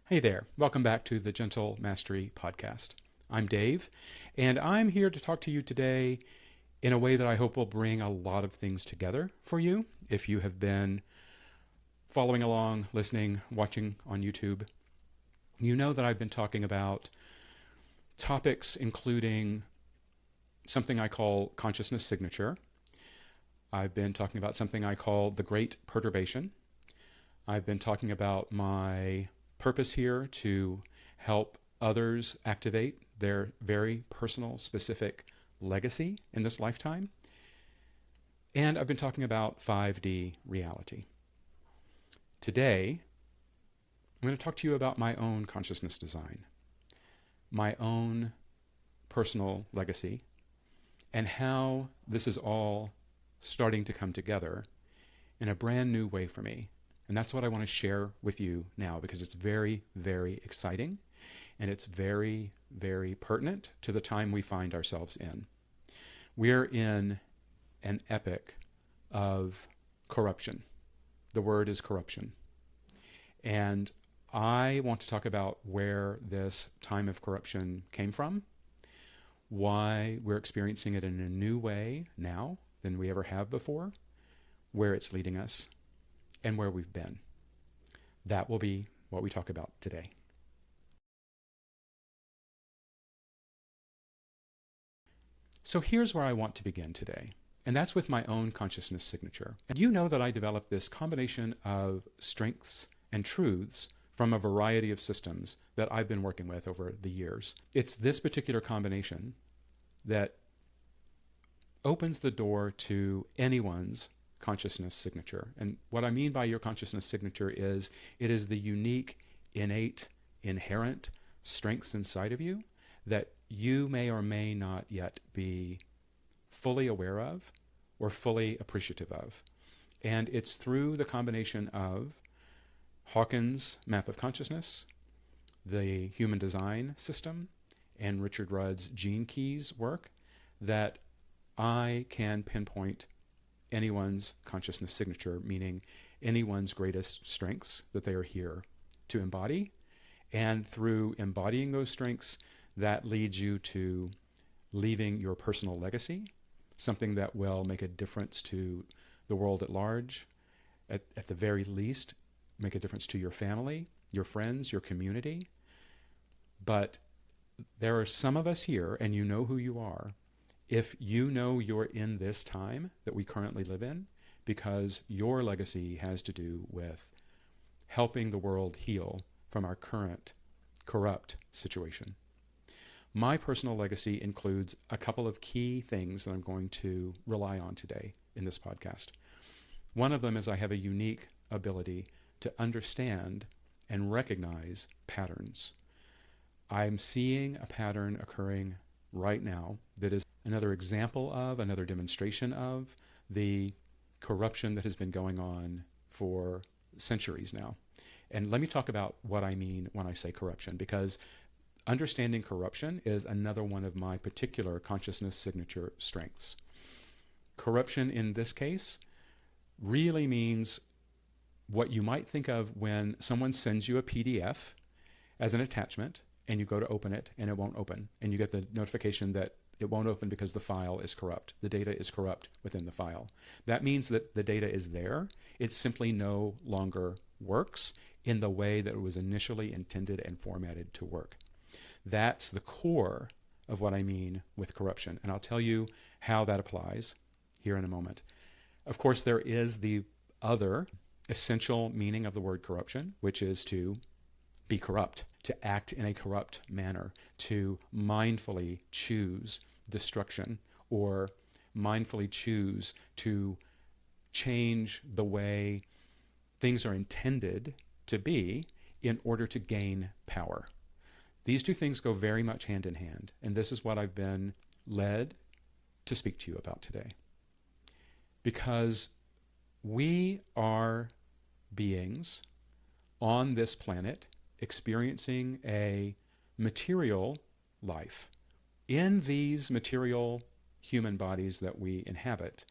Hey there, welcome back to the Gentle Mastery Podcast. I'm Dave, and I'm here to talk to you today in a way that I hope will bring a lot of things together for you. If you have been following along, listening, watching on YouTube, you know that I've been talking about topics including something I call consciousness signature. I've been talking about something I call the Great Perturbation. I've been talking about my purpose here to help others activate their very personal, specific legacy in this lifetime. And I've been talking about 5D reality. Today, I'm going to talk to you about my own consciousness design, my own personal legacy, and how this is all starting to come together in a brand new way for me. And that's what I want to share with you now, because it's very, very exciting and it's very, very pertinent to the time we find ourselves in. We're in an epoch of corruption. The word is corruption. And I want to talk about where this time of corruption came from, why we're experiencing it in a new way now than we ever have before, where it's leading us, and where we've been. That will be what we talk about today. So here's where I want to begin today, and that's with my own consciousness signature. And you know that I developed this combination of strengths and truths from a variety of systems that I've been working with over the years. It's this particular combination that opens the door to anyone's consciousness signature. And what I mean by your consciousness signature is it is the unique, innate, inherent strengths inside of you that you may or may not yet be fully aware of or fully appreciative of. And it's through the combination of Hawkins' map of consciousness, the human design system, and Richard Rudd's gene keys work that I can pinpoint anyone's consciousness signature, meaning anyone's greatest strengths that they are here to embody. And through embodying those strengths, that leads you to leaving your personal legacy, something that will make a difference to the world at large, at the very least, make a difference to your family, your friends, your community. But there are some of us here, and you know who you are, if you know you're in this time that we currently live in, because your legacy has to do with helping the world heal from our current corrupt situation. My personal legacy includes a couple of key things that I'm going to rely on today in this podcast. One of them is I have a unique ability to understand and recognize patterns. I'm seeing a pattern occurring right now that is another example of, another demonstration of the corruption that has been going on for centuries now. And let me talk about what I mean when I say corruption, because understanding corruption is another one of my particular consciousness signature strengths. Corruption in this case really means what you might think of when someone sends you a PDF as an attachment and you go to open it and it won't open, and you get the notification that it won't open because the file is corrupt. The data is corrupt within the file. That means that the data is there. It simply no longer works in the way that it was initially intended and formatted to work. That's the core of what I mean with corruption. And I'll tell you how that applies here in a moment. Of course, there is the other essential meaning of the word corruption, which is to be corrupt, to act in a corrupt manner, to mindfully choose destruction, or mindfully choose to change the way things are intended to be in order to gain power. These two things go very much hand in hand, and this is what I've been led to speak to you about today. Because we are beings on this planet experiencing a material life. In these material human bodies that we inhabit,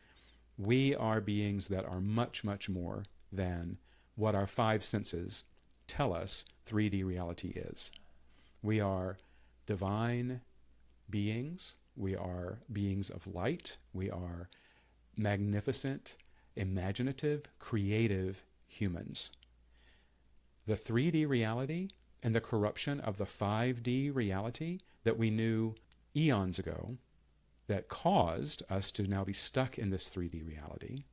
we are beings that are much, much more than what our five senses tell us 3D reality is. We are divine beings. We are beings of light. We are magnificent, imaginative, creative humans. The 3D reality and the corruption of the 5D reality that we knew eons ago that caused us to now be stuck in this 3D reality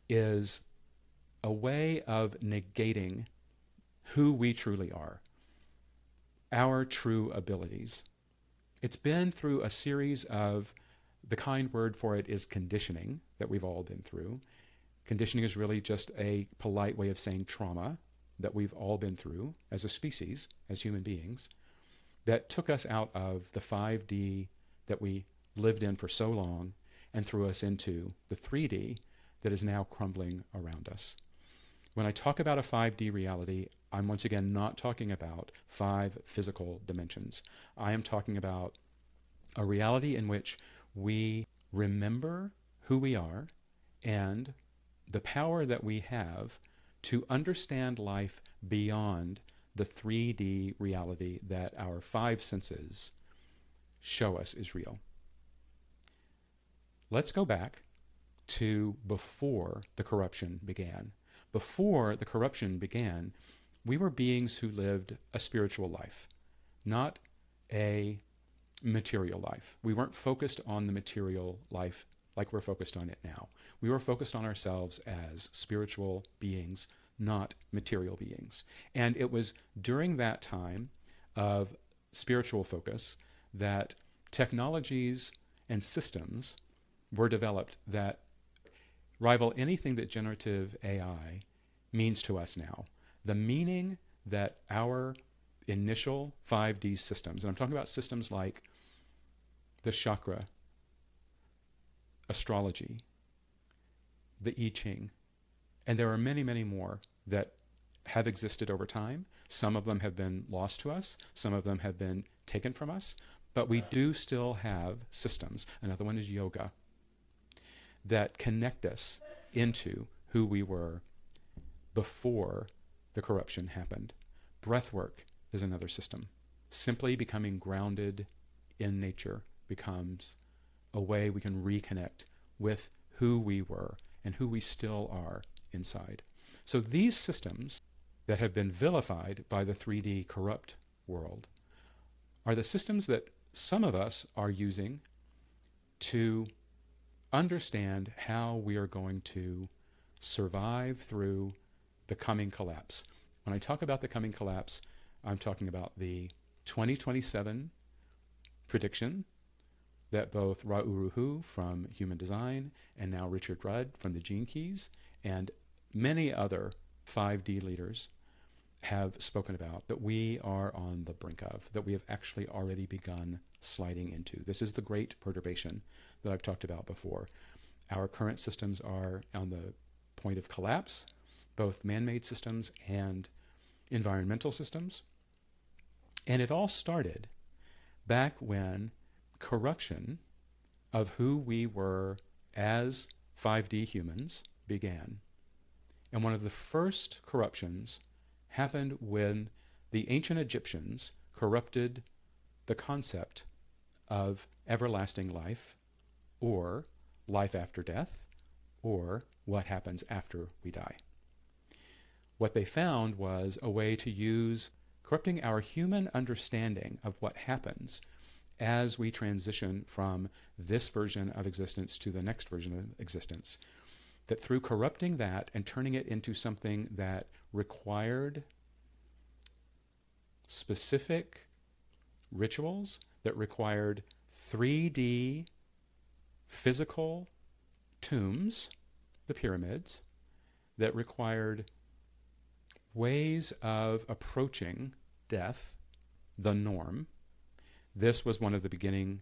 is a way of negating who we truly are, our true abilities. It's been through a series of, the kind word for it is conditioning, that we've all been through. Conditioning is really just a polite way of saying trauma that we've all been through as a species, as human beings, that took us out of the 5D that we lived in for so long and threw us into the 3D that is now crumbling around us. When I talk about a 5D reality, I'm once again not talking about 5 physical dimensions. I am talking about a reality in which we remember who we are and the power that we have to understand life beyond the 3D reality that our 5 senses show us is real. Let's go back to before the corruption began. Before the corruption began, we were beings who lived a spiritual life, not a material life. We weren't focused on the material life like we're focused on it now. We were focused on ourselves as spiritual beings, not material beings. And it was during that time of spiritual focus that technologies and systems were developed that rival anything that generative AI means to us now. The meaning that our initial 5D systems, and I'm talking about systems like the chakra, astrology, the I Ching, and there are many, many more that have existed over time. Some of them have been lost to us. Some of them have been taken from us. But we do still have systems. Another one is yoga, that connect us into who we were before the corruption happened. Breathwork is another system. Simply becoming grounded in nature becomes a way we can reconnect with who we were and who we still are inside. So these systems that have been vilified by the 3D corrupt world are the systems that some of us are using to understand how we are going to survive through the coming collapse. When I talk about the coming collapse, I'm talking about the 2027 prediction that both Ra'uruhu from Human Design and now Richard Rudd from the Gene Keys and many other 5D leaders have spoken about, that we are on the brink of, that we have actually already begun sliding into. This is the great perturbation that I've talked about before. Our current systems are on the point of collapse, both man-made systems and environmental systems. And it all started back when corruption of who we were as 5D humans began. And one of the first corruptions happened when the ancient Egyptians corrupted the concept of everlasting life, or life after death, or what happens after we die. What they found was a way to use corrupting our human understanding of what happens as we transition from this version of existence to the next version of existence. That through corrupting that and turning it into something that required specific rituals, that required 3D physical tombs, the pyramids, that required ways of approaching death, the norm. This was one of the beginning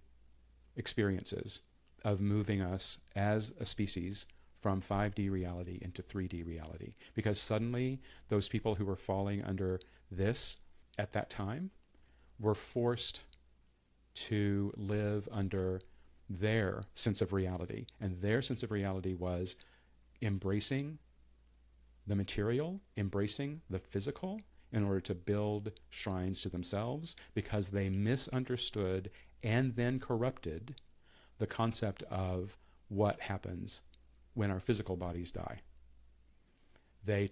experiences of moving us as a species from 5D reality into 3D reality. Because suddenly those people who were falling under this at that time were forced to live under their sense of reality. And their sense of reality was embracing the material, embracing the physical, in order to build shrines to themselves because they misunderstood and then corrupted the concept of what happens when our physical bodies die. They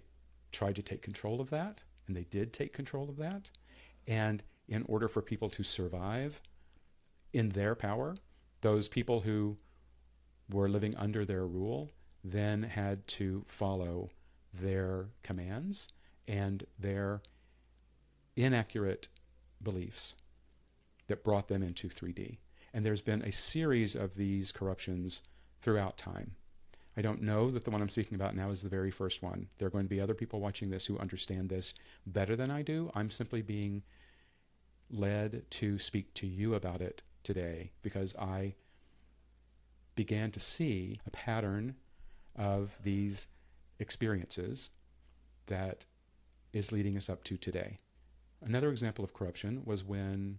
tried to take control of that, and they did take control of that. And in order for people to survive in their power, those people who were living under their rule then had to follow their commands and their inaccurate beliefs that brought them into 3D. And there's been a series of these corruptions throughout time. I don't know that the one I'm speaking about now is the very first one. There are going to be other people watching this who understand this better than I do. I'm simply being led to speak to you about it today because I began to see a pattern of these experiences that is leading us up to today. Another example of corruption was when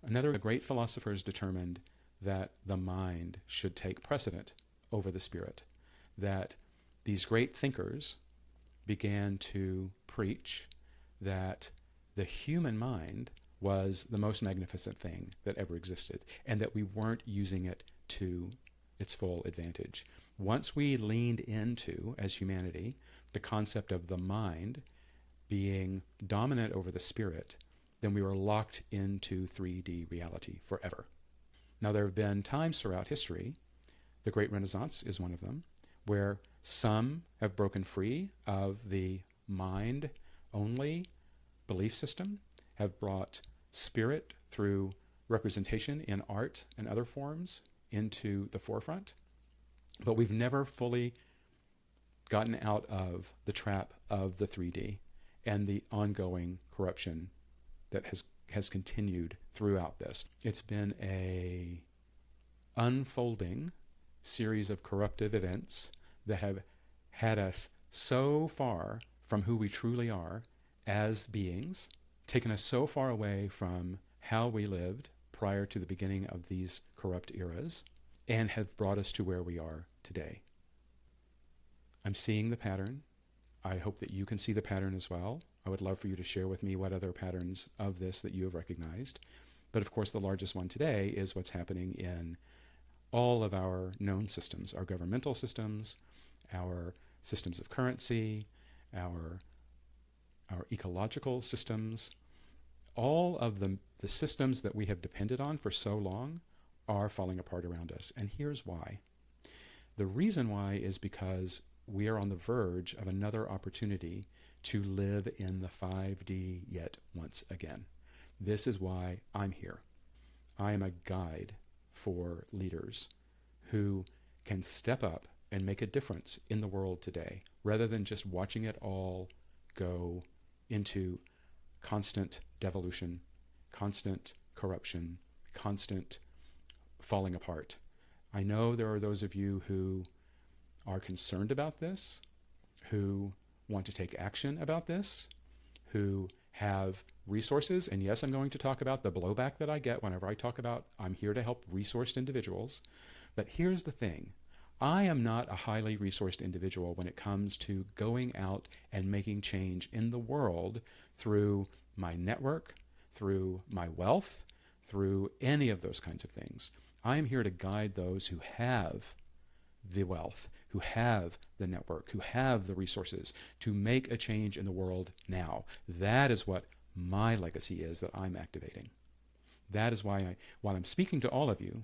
another great philosophers determined that the mind should take precedent over the spirit, that these great thinkers began to preach that the human mind was the most magnificent thing that ever existed, and that we weren't using it to its full advantage. Once we leaned into, as humanity, the concept of the mind being dominant over the spirit, then we were locked into 3D reality forever. Now, there have been times throughout history, the Great Renaissance is one of them, where some have broken free of the mind-only belief system, have brought spirit through representation in art and other forms into the forefront. But we've never fully gotten out of the trap of the 3D and the ongoing corruption that has continued throughout this. It's been a unfolding series of corruptive events that have had us so far from who we truly are as beings, taken us so far away from how we lived prior to the beginning of these corrupt eras, and have brought us to where we are today. I'm seeing the pattern. I hope that you can see the pattern as well. I would love for you to share with me what other patterns of this that you have recognized. But of course, the largest one today is what's happening in all of our known systems, our governmental systems, our systems of currency, our ecological systems. All of the systems that we have depended on for so long are falling apart around us. And here's why. The reason why is because we are on the verge of another opportunity to live in the 5D yet once again. This is why I'm here. I am a guide for leaders who can step up and make a difference in the world today, rather than just watching it all go into constant devolution, constant corruption, constant falling apart. I know there are those of you who are concerned about this, who want to take action about this, who have resources. And yes, I'm going to talk about the blowback that I get whenever I talk about I'm here to help resourced individuals. But here's the thing. I am not a highly resourced individual when it comes to going out and making change in the world through my network, through my wealth, through any of those kinds of things. I am here to guide those who have the wealth, who have the network, who have the resources to make a change in the world now. That is what my legacy is that I'm activating. That is why while I'm speaking to all of you,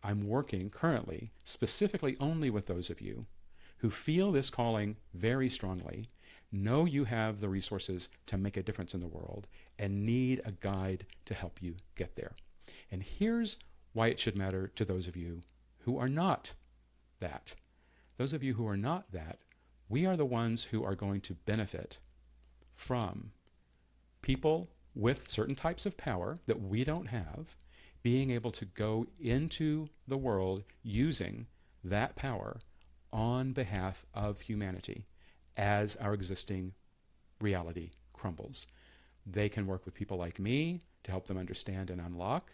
I'm working currently specifically only with those of you who feel this calling very strongly, know you have the resources to make a difference in the world, and need a guide to help you get there. And here's why it should matter to those of you who are not that. Those of you who are not that, we are the ones who are going to benefit from people with certain types of power that we don't have, being able to go into the world using that power on behalf of humanity as our existing reality crumbles. They can work with people like me to help them understand and unlock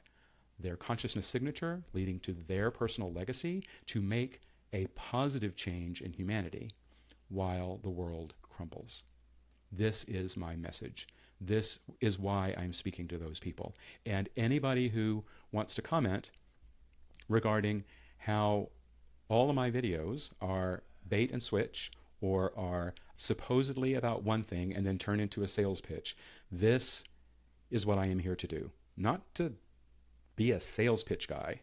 their consciousness signature, leading to their personal legacy, to make a positive change in humanity while the world crumbles. This is my message. This is why I'm speaking to those people. And anybody who wants to comment regarding how all of my videos are bait and switch or are supposedly about one thing and then turn into a sales pitch, this is what I am here to do. Not to be a sales pitch guy,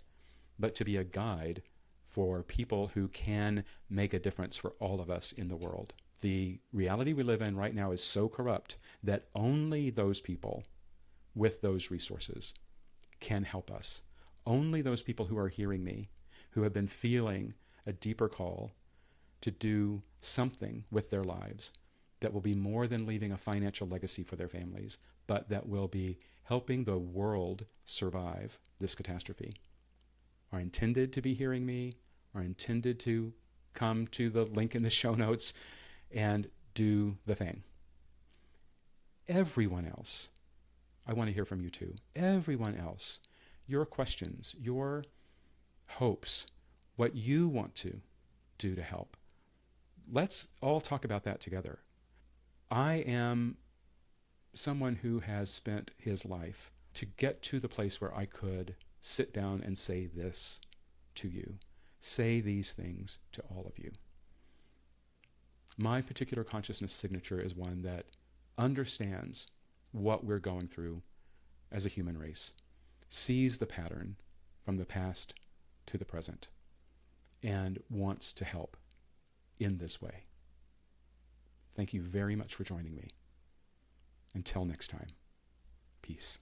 but to be a guide for people who can make a difference for all of us in the world. The reality we live in right now is so corrupt that only those people with those resources can help us. Only those people who are hearing me, who have been feeling a deeper call to do something with their lives that will be more than leaving a financial legacy for their families, but that will be helping the world survive this catastrophe, are intended to be hearing me, are intended to come to the link in the show notes and do the thing. Everyone else, I want to hear from you too. Everyone else, your questions, your hopes, what you want to do to help. Let's all talk about that together. I am someone who has spent his life to get to the place where I could sit down and say this to you, say these things to all of you. My particular consciousness signature is one that understands what we're going through as a human race, sees the pattern from the past to the present, and wants to help in this way. Thank you very much for joining me. Until next time, peace.